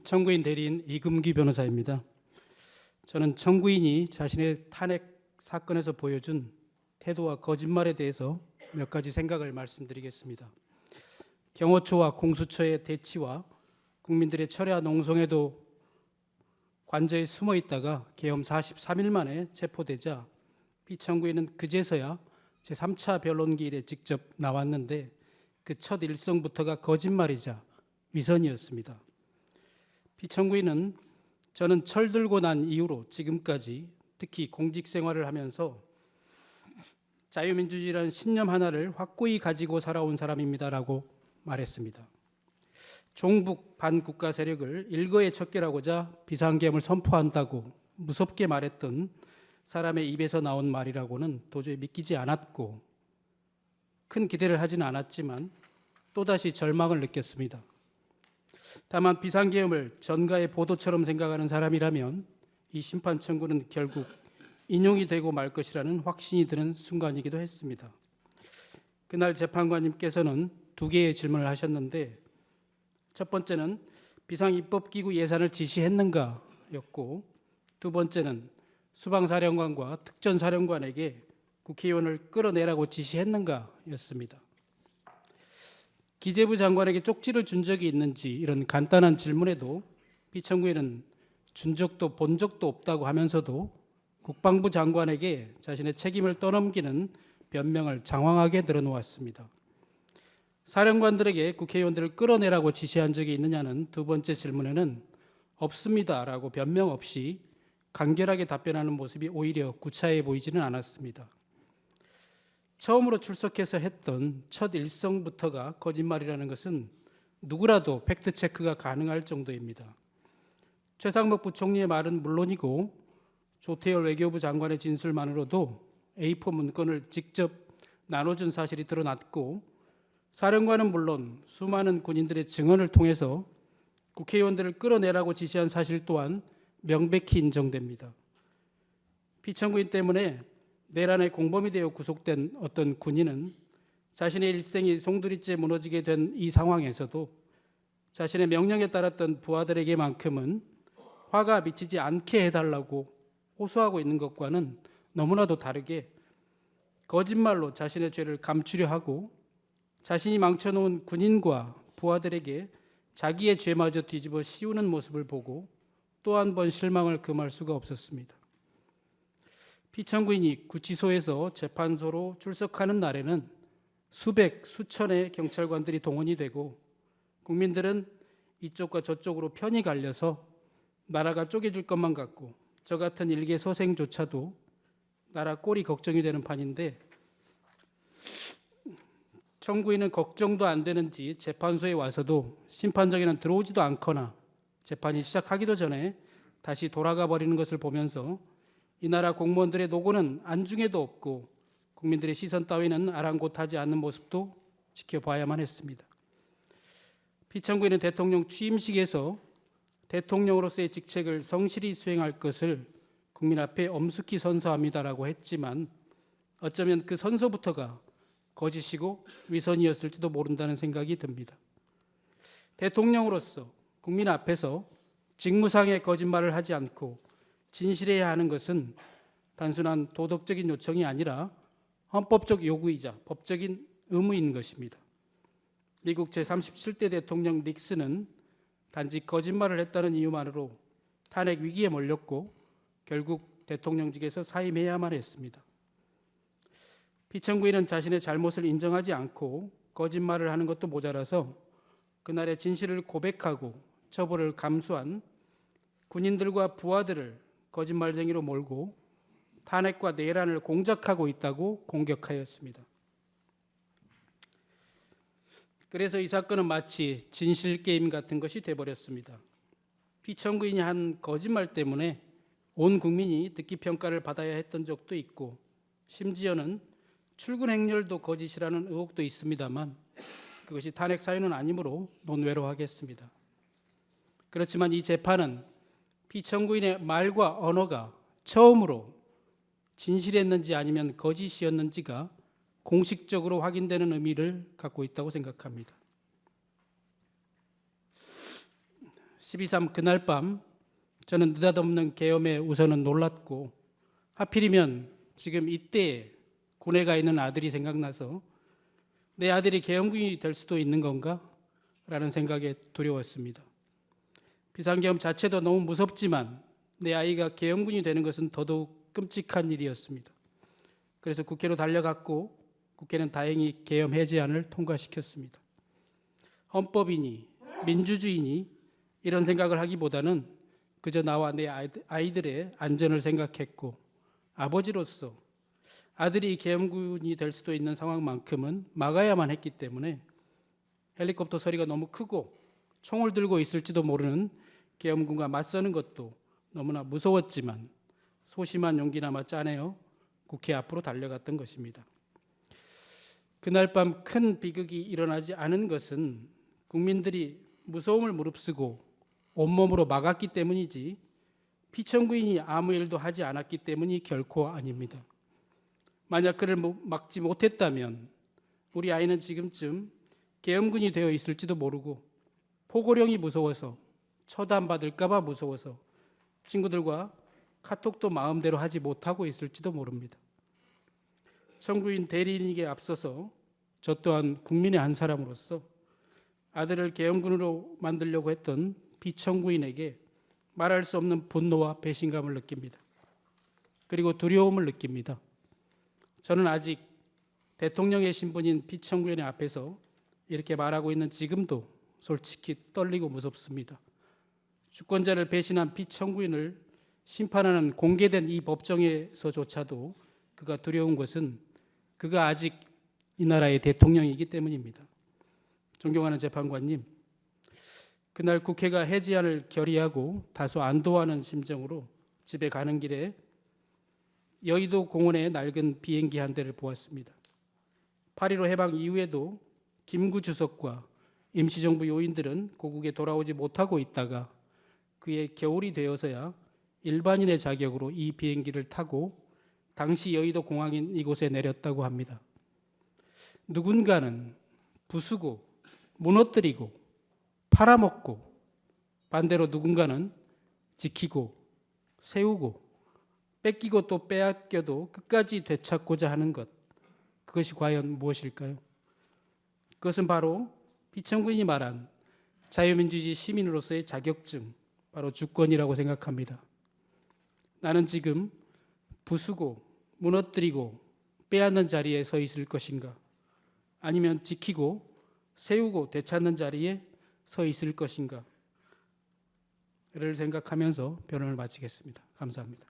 청구인 대리인 이금기 변호사입니다. 저는 청구인이 자신의 탄핵 사건에서 보여준 태도와 거짓말에 대해서 몇 가지 생각을 말씀드리겠습니다. 경호처와 공수처의 대치와 국민들의 철야 농성에도 관저에 숨어 있다가 계엄 43일 만에 체포되자 피청구인은 그제서야 제3차 변론기일에 직접 나왔는데 그 첫 일성부터가 거짓말이자 위선이었습니다. 피청구인은 저는 철들고 난 이후로 지금까지 특히 공직 생활을 하면서 자유민주주의라는 신념 하나를 확고히 가지고 살아온 사람입니다라고 말했습니다. 종북 반국가 세력을 일거에 척결하고자 비상계엄을 선포한다고 무섭게 말했던 사람의 입에서 나온 말이라고는 도저히 믿기지 않았고 큰 기대를 하지는 않았지만 또다시 절망을 느꼈습니다. 다만 비상계엄을 전가의 보도처럼 생각하는 사람이라면 이 심판 청구는 결국 인용이 되고 말 것이라는 확신이 드는 순간이기도 했습니다. 그날 재판관님께서는 두 개의 질문을 하셨는데 첫 번째는 비상입법기구 예산을 지시했는가였고 두 번째는 수방사령관과 특전사령관에게 국회의원을 끌어내라고 지시했는가였습니다. 기재부 장관에게 쪽지를 준 적이 있는지 이런 간단한 질문에도 피청구인은 준 적도 본 적도 없다고 하면서도 국방부 장관에게 자신의 책임을 떠넘기는 변명을 장황하게 늘어놓았습니다. 사령관들에게 국회의원들을 끌어내라고 지시한 적이 있느냐는 두 번째 질문에는 없습니다라고 변명 없이 간결하게 답변하는 모습이 오히려 구차해 보이지는 않았습니다. 처음으로 출석해서 했던 첫 일성부터가 거짓말이라는 것은 누구라도 팩트체크가 가능할 정도입니다. 최상목 부총리의 말은 물론이고 조태열 외교부 장관의 진술만으로도 A4 문건을 직접 나눠준 사실이 드러났고 사령관은 물론 수많은 군인들의 증언을 통해서 국회의원들을 끌어내라고 지시한 사실 또한 명백히 인정됩니다. 피청구인 때문에 내란의 공범이 되어 구속된 어떤 군인은 자신의 일생이 송두리째 무너지게 된 이 상황에서도 자신의 명령에 따랐던 부하들에게만큼은 화가 미치지 않게 해달라고 호소하고 있는 것과는 너무나도 다르게 거짓말로 자신의 죄를 감추려 하고 자신이 망쳐놓은 군인과 부하들에게 자기의 죄마저 뒤집어 씌우는 모습을 보고 또 한 번 실망을 금할 수가 없었습니다. 피청구인이 구치소에서 재판소로 출석하는 날에는 수백, 수천의 경찰관들이 동원이 되고 국민들은 이쪽과 저쪽으로 편이 갈려서 나라가 쪼개질 것만 같고 저 같은 일개 서생조차도 나라 꼴이 걱정이 되는 판인데 청구인은 걱정도 안 되는지 재판소에 와서도 심판정에는 들어오지도 않거나 재판이 시작하기도 전에 다시 돌아가 버리는 것을 보면서 이 나라 공무원들의 노고는 안중에도 없고 국민들의 시선 따위는 아랑곳하지 않는 모습도 지켜봐야만 했습니다. 피청구인은 대통령 취임식에서 대통령으로서의 직책을 성실히 수행할 것을 국민 앞에 엄숙히 선서합니다라고 했지만 어쩌면 그 선서부터가 거짓이고 위선이었을지도 모른다는 생각이 듭니다. 대통령으로서 국민 앞에서 직무상의 거짓말을 하지 않고 진실해야 하는 것은 단순한 도덕적인 요청이 아니라 헌법적 요구이자 법적인 의무인 것입니다. 미국 제37대 대통령 닉슨은 단지 거짓말을 했다는 이유만으로 탄핵 위기에 몰렸고 결국 대통령직에서 사임해야만 했습니다. 피청구인은 자신의 잘못을 인정하지 않고 거짓말을 하는 것도 모자라서 그날의 진실을 고백하고 처벌을 감수한 군인들과 부하들을 거짓말쟁이로 몰고 탄핵과 내란을 공작하고 있다고 공격하였습니다. 그래서 이 사건은 마치 진실게임 같은 것이 되어버렸습니다. 피청구인이 한 거짓말 때문에 온 국민이 듣기평가를 받아야 했던 적도 있고 심지어는 출근 행렬도 거짓이라는 의혹도 있습니다만 그것이 탄핵 사유는 아니므로 논외로 하겠습니다. 그렇지만 이 재판은 피청구인의 말과 언어가 처음으로 진실했는지 아니면 거짓이었는지가 공식적으로 확인되는 의미를 갖고 있다고 생각합니다. 12.3 그날 밤 저는 느닷없는 계엄에 우선은 놀랐고, 하필이면 지금 이때 군에 가 있는 아들이 생각나서 내 아들이 계엄군이 될 수도 있는 건가? 라는 생각에 두려웠습니다. 비상계엄 자체도 너무 무섭지만 내 아이가 계엄군이 되는 것은 더더욱 끔찍한 일이었습니다. 그래서 국회로 달려갔고, 국회는 다행히 계엄 해제안을 통과시켰습니다. 헌법이니 민주주의니 이런 생각을 하기보다는 그저 나와 내 아이들의 안전을 생각했고, 아버지로서 아들이 계엄군이 될 수도 있는 상황만큼은 막아야만 했기 때문에 헬리콥터 소리가 너무 크고 총을 들고 있을지도 모르는 계엄군과 맞서는 것도 너무나 무서웠지만 소심한 용기나마 짜내어 국회 앞으로 달려갔던 것입니다. 그날 밤 큰 비극이 일어나지 않은 것은 국민들이 무서움을 무릅쓰고 온몸으로 막았기 때문이지 피청구인이 아무 일도 하지 않았기 때문이 결코 아닙니다. 만약 그를 막지 못했다면 우리 아이는 지금쯤 계엄군이 되어 있을지도 모르고, 포고령이 무서워서 처단받을까 봐 무서워서 친구들과 카톡도 마음대로 하지 못하고 있을지도 모릅니다. 청구인 대리인에게 앞서서 저 또한 국민의 한 사람으로서 아들을 계엄군으로 만들려고 했던 피청구인에게 말할 수 없는 분노와 배신감을 느낍니다. 그리고 두려움을 느낍니다. 저는 아직 대통령의 신분인 피청구인의 앞에서 이렇게 말하고 있는 지금도 솔직히 떨리고 무섭습니다. 주권자를 배신한 피청구인을 심판하는 공개된 이 법정에서조차도 그가 두려운 것은 그가 아직 이 나라의 대통령이기 때문입니다. 존경하는 재판관님, 그날 국회가 해제안을 결의하고 다소 안도하는 심정으로 집에 가는 길에 여의도 공원의 낡은 비행기 한 대를 보았습니다. 8.15 해방 이후에도 김구 주석과 임시정부 요인들은 고국에 돌아오지 못하고 있다가 그의 겨울이 되어서야 일반인의 자격으로 이 비행기를 타고 당시 여의도 공항인 이곳에 내렸다고 합니다. 누군가는 부수고 무너뜨리고 팔아먹고, 반대로 누군가는 지키고 세우고 뺏기고 또 빼앗겨도 끝까지 되찾고자 하는 것, 그것이 과연 무엇일까요? 그것은 바로 피청구인이 말한 자유민주주의 시민으로서의 자격증, 바로 주권이라고 생각합니다. 나는 지금 부수고 무너뜨리고 빼앗는 자리에 서 있을 것인가, 아니면 지키고 세우고 되찾는 자리에 서 있을 것인가를 생각하면서 변론을 마치겠습니다. 감사합니다.